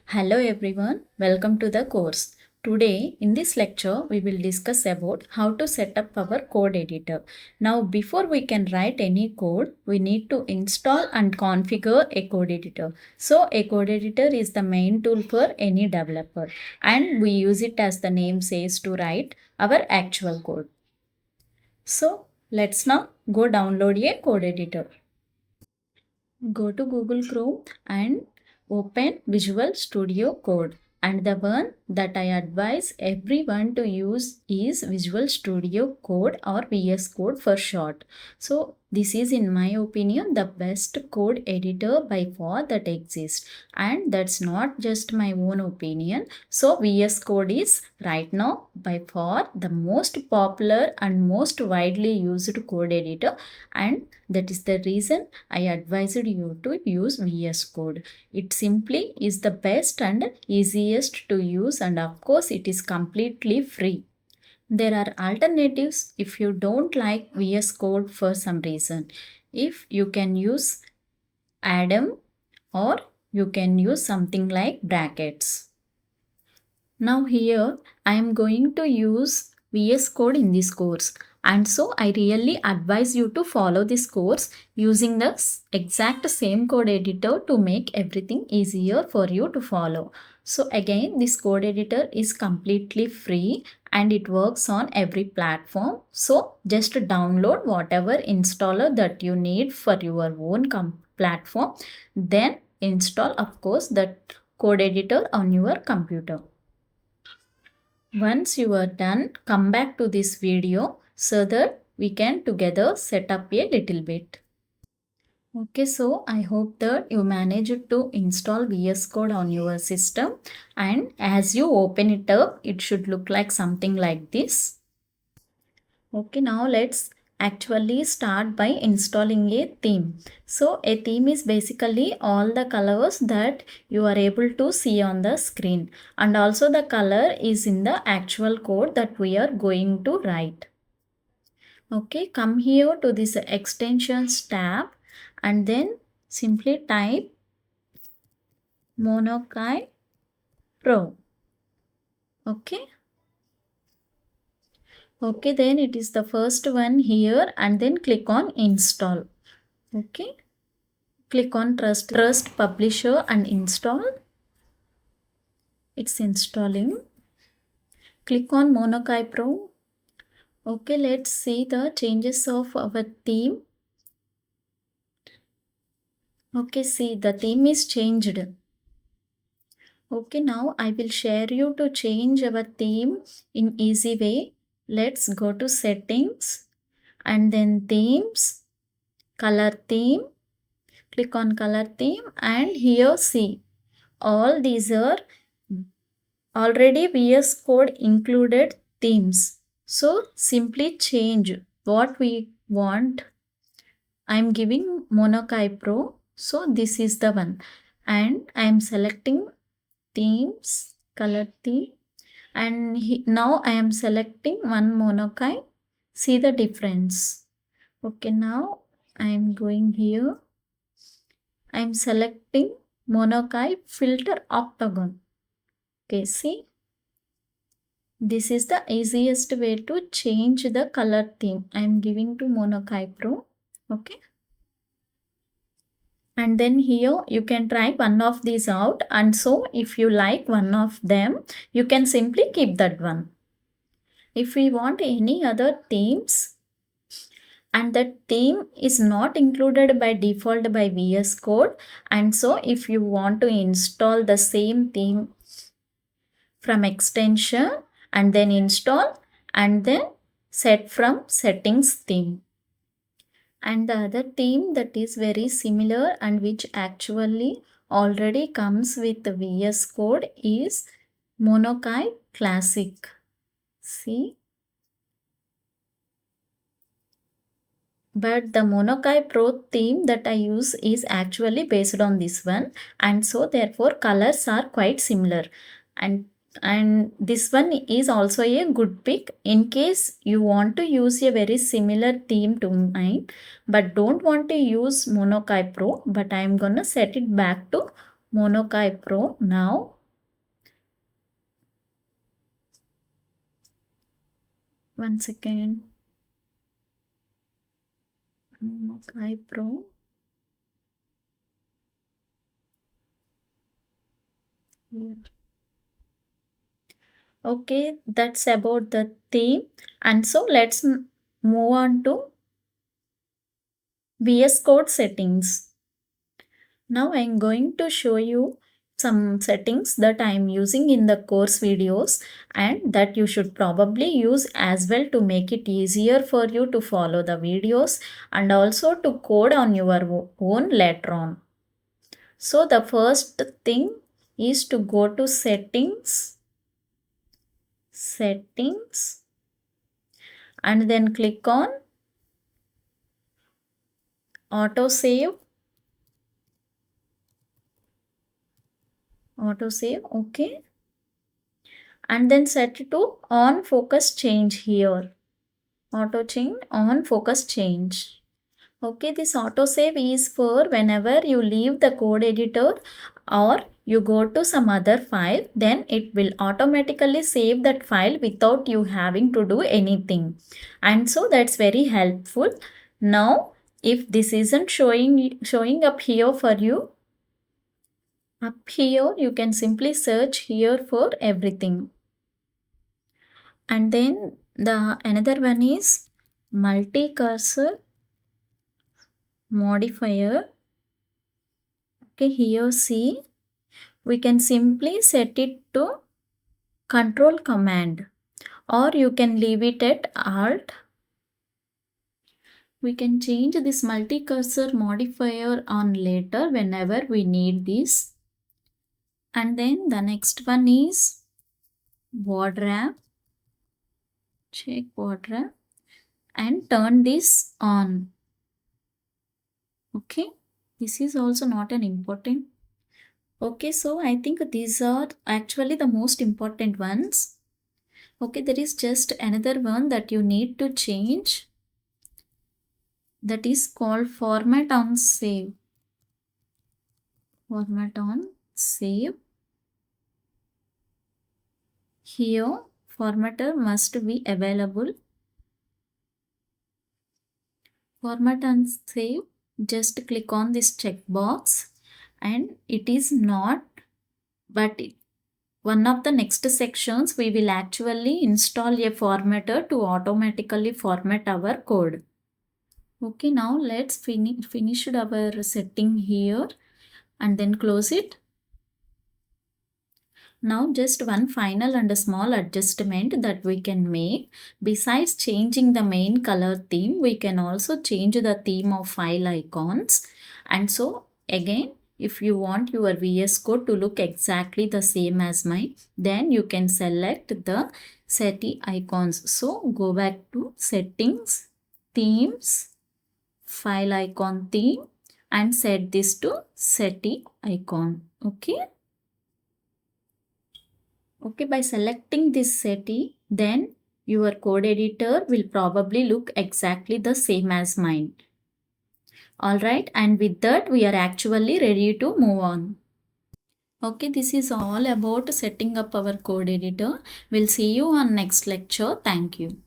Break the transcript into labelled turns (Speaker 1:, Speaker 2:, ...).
Speaker 1: Hello everyone, welcome to the course. Today in this lecture we will discuss about how to set up our code editor. Now before we can write any code, we need to install and configure a code editor. So a code editor is the main tool for any developer and we use it as the name says to write our actual code. So let's now go download a code editor. Go to Google Chrome and open Visual Studio Code. And the one that I advise everyone to use is Visual Studio Code or VS Code for short. So this is in my opinion the best code editor by far that exists. And that's not just my own opinion. So VS Code is right now by far the most popular and most widely used code editor, and that is the reason I advised you to use VS Code. It simply is the best and easiest to use, and of course it is completely free. There are alternatives if you don't like VS Code for some reason. If you can use Atom or you can use something like brackets. Now here I am going to use VS Code in this course, and so I really advise you to follow this course using the exact same code editor to make everything easier for you to follow. So again, this code editor is completely free and it works on every platform. So just download whatever installer that you need for your own platform, then install of course that code editor on your computer. Once you are done, come back to this video so that we can together set up a little bit. Okay, so I hope that you managed to install VS Code on your system, and as you open it up, it should look like something like this. Okay, now let's actually start by installing a theme. So a theme is basically all the colors that you are able to see on the screen, and also the color is in the actual code that we are going to write. Okay, come here to this extensions tab and then simply type Monokai Pro. Okay. Okay, then it is the first one here, and then click on install. Okay, click on trust publisher and install. It's installing. Click on Monokai Pro. Okay, let's see the changes of our theme. Okay, see the theme is changed. Okay, now I will share you to change our theme in easy way. Let's go to settings and then themes, color theme. Click on color theme and here see all these are already VS Code included themes. So simply change what we want. I am giving Monokai Pro. So this is the one, and I am selecting themes, color theme, and now I am selecting one Monokai. See the difference. Okay, now I am going here. I am selecting Monokai filter octagon. Okay, see, this is the easiest way to change the color theme. I am giving to Monokai Pro. Okay. And then here you can try one of these out, and so if you like one of them, you can simply keep that one. If we want any other themes, and that theme is not included by default by VS Code, and so if you want to install the same theme from extension and then install and then set from settings theme. And the other theme that is very similar and which actually already comes with the VS Code is Monokai Classic. See? But the Monokai Pro theme that I use is actually based on this one, and so therefore colors are quite similar. And this one is also a good pick in case you want to use a very similar theme to mine but don't want to use Monokai Pro, but I am gonna set it back to Monokai Pro. Now, one second. Monokai Pro. Here. Okay, that's about the theme. And so let's move on to VS Code settings. Now I'm going to show you some settings that I'm using in the course videos and that you should probably use as well to make it easier for you to follow the videos and also to code on your own later on. So the first thing is to go to settings, and then click on autosave, okay, and then set it to on focus change here. Auto change, on focus change. Okay, this autosave is for whenever you leave the code editor or you go to some other file, then it will automatically save that file without you having to do anything. And so that's very helpful. Now, if this isn't showing up here for you, up here you can simply search here for everything. And then the another one is multi-cursor modifier. Okay, here see, we can simply set it to control command or you can leave it at alt. We can change this multi-cursor modifier on later whenever we need this. And then the next one is word wrap. Check word wrap and turn this on. Okay, this is also not an important. Okay, so I think these are actually the most important ones. Okay, there is just another one that you need to change. That is called format on save. Format on save. Here, formatter must be available. Format on save. Just click on this checkbox and it is not, but one of the next sections we will actually install a formatter to automatically format our code. Okay, now let's finish our setting here and then close it. Now just one final and a small adjustment that we can make. Besides changing the main color theme, we can also change the theme of file icons. And so again, if you want your VS Code to look exactly the same as mine, then you can select the setting icons. So go back to settings, themes, file icon theme and set this to setting icon. Okay. Okay, by selecting this setting, then your code editor will probably look exactly the same as mine. Alright, and with that we are actually ready to move on. Okay, this is all about setting up our code editor. We'll see you on next lecture. Thank you.